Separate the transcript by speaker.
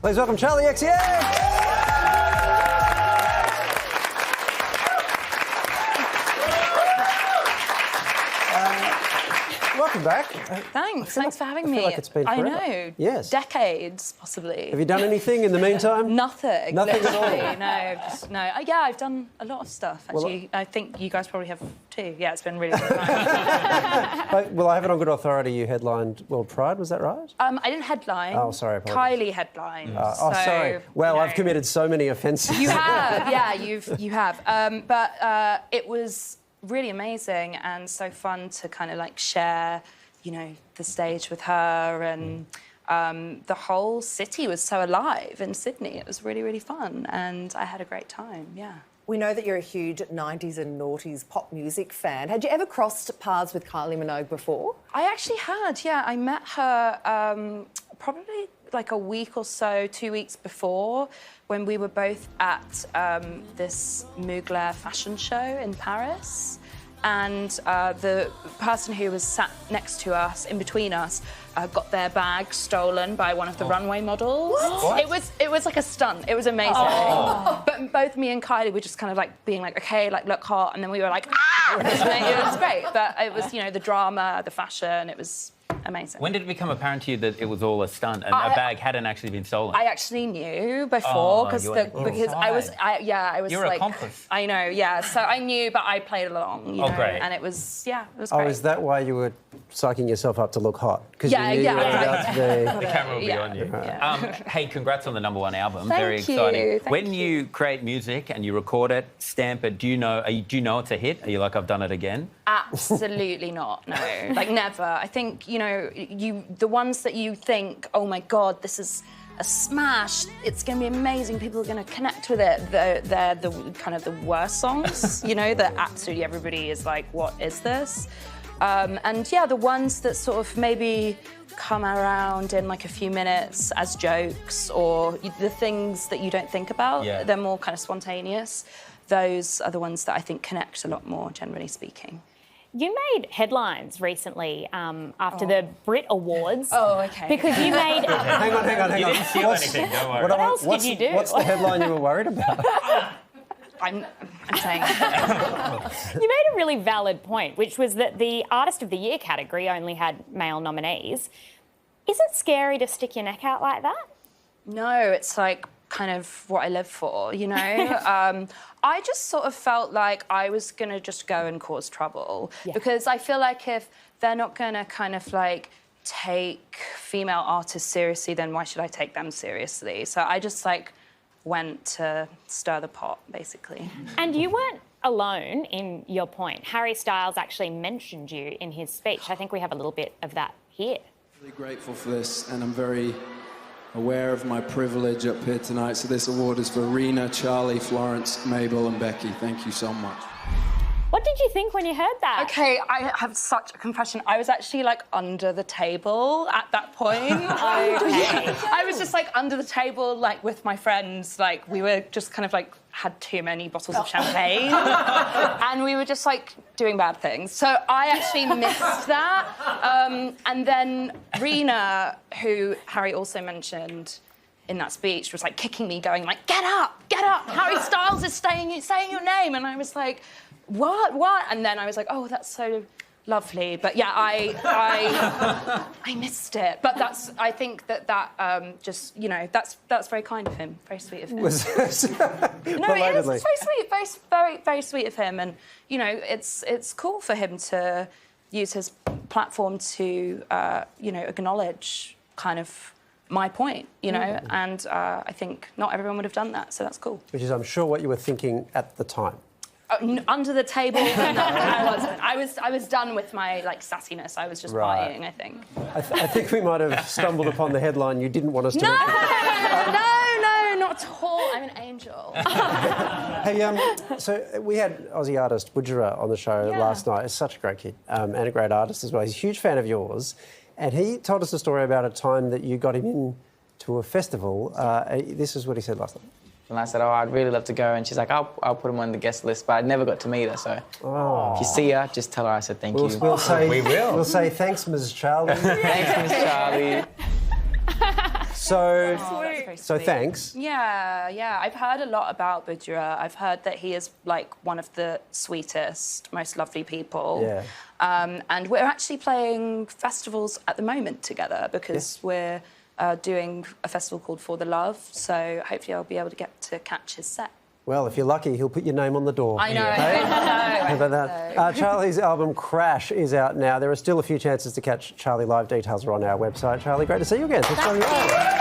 Speaker 1: Please welcome Charli XCX! Welcome back.
Speaker 2: Thanks for having me.
Speaker 1: I feel like it's been forever.
Speaker 2: I know.
Speaker 1: Yes.
Speaker 2: Decades, possibly.
Speaker 1: Have you done anything in the meantime?
Speaker 2: Nothing.
Speaker 1: Nothing at all?
Speaker 2: No. Yeah, I've done a lot of stuff, actually. I think you guys probably have too. Yeah, it's been really good fun.
Speaker 1: Well, I have it on good authority you headlined World Pride, was that right?
Speaker 2: I didn't headline.
Speaker 1: Oh, sorry, apologies.
Speaker 2: Kylie headlined.
Speaker 1: Sorry. Well, I've committed so many offences.
Speaker 2: You have, yeah, you have. But it was really amazing and so fun to kind of like share, the stage with her, and the whole city was so alive in Sydney. It was really, really fun and I had a great time, yeah.
Speaker 3: We know that you're a huge 90s and noughties pop music fan. Had you ever crossed paths with Kylie Minogue before?
Speaker 2: I actually had, yeah. I met her probably like a week or so, 2 weeks before, when we were both at this Mugler fashion show in Paris. And the person who was sat next to us, in between us, got their bag stolen by one of the runway models.
Speaker 1: What?
Speaker 2: It was like a stunt. It was amazing. But both me and Kylie were just kind of like being like, okay, like look hot, and then we were like, ah! It was great. But it was, the drama, the fashion. It was amazing.
Speaker 4: When did it become apparent to you that it was all a stunt and a bag hadn't actually been stolen?
Speaker 2: I actually knew before because I was
Speaker 4: You're
Speaker 2: like,
Speaker 4: an accomplice.
Speaker 2: I know, yeah. So I knew, but I played along. You know,
Speaker 4: great.
Speaker 2: And it was great.
Speaker 1: Oh, is that why you were psyching yourself up to look hot? Because
Speaker 2: Yeah,
Speaker 1: you knew
Speaker 2: yeah,
Speaker 1: you were
Speaker 2: right.
Speaker 1: about to be...
Speaker 4: The camera will be on you. Hey, congrats on the #1 album. Very
Speaker 2: Thank you,
Speaker 4: exciting.
Speaker 2: thank
Speaker 4: When
Speaker 2: you.
Speaker 4: you create music and you record it, stamp it, do you know it's a hit? Are you like, I've done it again?
Speaker 2: Absolutely not, no. Like, never. I think, the ones that you think, oh, my God, this is a smash, it's going to be amazing, people are going to connect with it, they're the kind of the worst songs, that absolutely everybody is like, what is this? And, yeah, the ones that sort of maybe come around in, like, a few minutes as jokes, or the things that you don't think about, they're more kind of spontaneous. Those are the ones that I think connect a lot more, generally speaking.
Speaker 5: You made headlines recently after the Brit Awards.
Speaker 2: Oh, OK.
Speaker 5: Because you made...
Speaker 1: Hang on.
Speaker 4: You didn't steal anything, don't worry.
Speaker 5: What else did you do?
Speaker 1: What's the headline you were worried about?
Speaker 2: I'm saying...
Speaker 5: You made a really valid point, which was that the Artist of the Year category only had male nominees. Is it scary to stick your neck out like that?
Speaker 2: No, it's like kind of what I live for, I just sort of felt like I was going to just go and cause trouble because I feel like if they're not going to kind of like take female artists seriously, then why should I take them seriously? So I just like went to stir the pot, basically.
Speaker 5: And you weren't alone in your point. Harry Styles actually mentioned you in his speech. I think we have a little bit of that here.
Speaker 6: Really grateful for this, and I'm very aware of my privilege up here tonight. So this award is for Rena, Charli, Florence, Mabel and Becky. Thank you so much.
Speaker 5: What did you think when you heard that?
Speaker 2: OK, I have such a confession. I was actually, like, under the table at that point. I was just, like, under the table, like, with my friends. Like, we were just kind of, like, had too many bottles of champagne. And we were just, like, doing bad things. So I actually missed that. And then Rena, who Harry also mentioned in that speech, was, like, kicking me, going, like, get up! Harry Styles is saying your name. And I was like... What? And then I was like, oh, that's so lovely. But yeah, I missed it. But I think that just, that's very kind of him, very sweet of him.
Speaker 1: No, it is.
Speaker 2: It's very sweet, very, very sweet of him. And, it's cool for him to use his platform to, acknowledge kind of my point, and I think not everyone would have done that, so that's cool.
Speaker 1: Which is, I'm sure, what you were thinking at the time.
Speaker 2: Under the table? No, I wasn't. I was done with my, like, sassiness. I was just partying, I think.
Speaker 1: I think we might have stumbled upon the headline you didn't want us to...
Speaker 2: No, not at all. I'm an angel.
Speaker 1: Hey, so we had Aussie artist Woodgerah on the show last night. It's such a great kid and a great artist as well. He's a huge fan of yours. And he told us a story about a time that you got him in to a festival. This is what he said last night.
Speaker 7: And I said, oh, I'd really love to go. And she's like, I'll put him on the guest list, but I never got to meet her, so if you see her, just tell her I said thank you.
Speaker 1: We'll say,
Speaker 4: we will.
Speaker 1: We'll say thanks, Ms. Charli.
Speaker 7: Thanks, Ms. Charli.
Speaker 1: So,
Speaker 2: very
Speaker 1: so
Speaker 2: sweet.
Speaker 1: thanks.
Speaker 2: Yeah. I've heard a lot about Budra. I've heard that he is like one of the sweetest, most lovely people.
Speaker 1: Yeah.
Speaker 2: And we're actually playing festivals at the moment together because we're doing a festival called For the Love. So hopefully I'll be able to get to catch his set.
Speaker 1: Well, if you're lucky, he'll put your name on the door.
Speaker 2: I know.
Speaker 1: How about that? Charli's album Crash is out now. There are still a few chances to catch Charli live. Details are on our website. Charli, great to see you again. Thanks for coming on.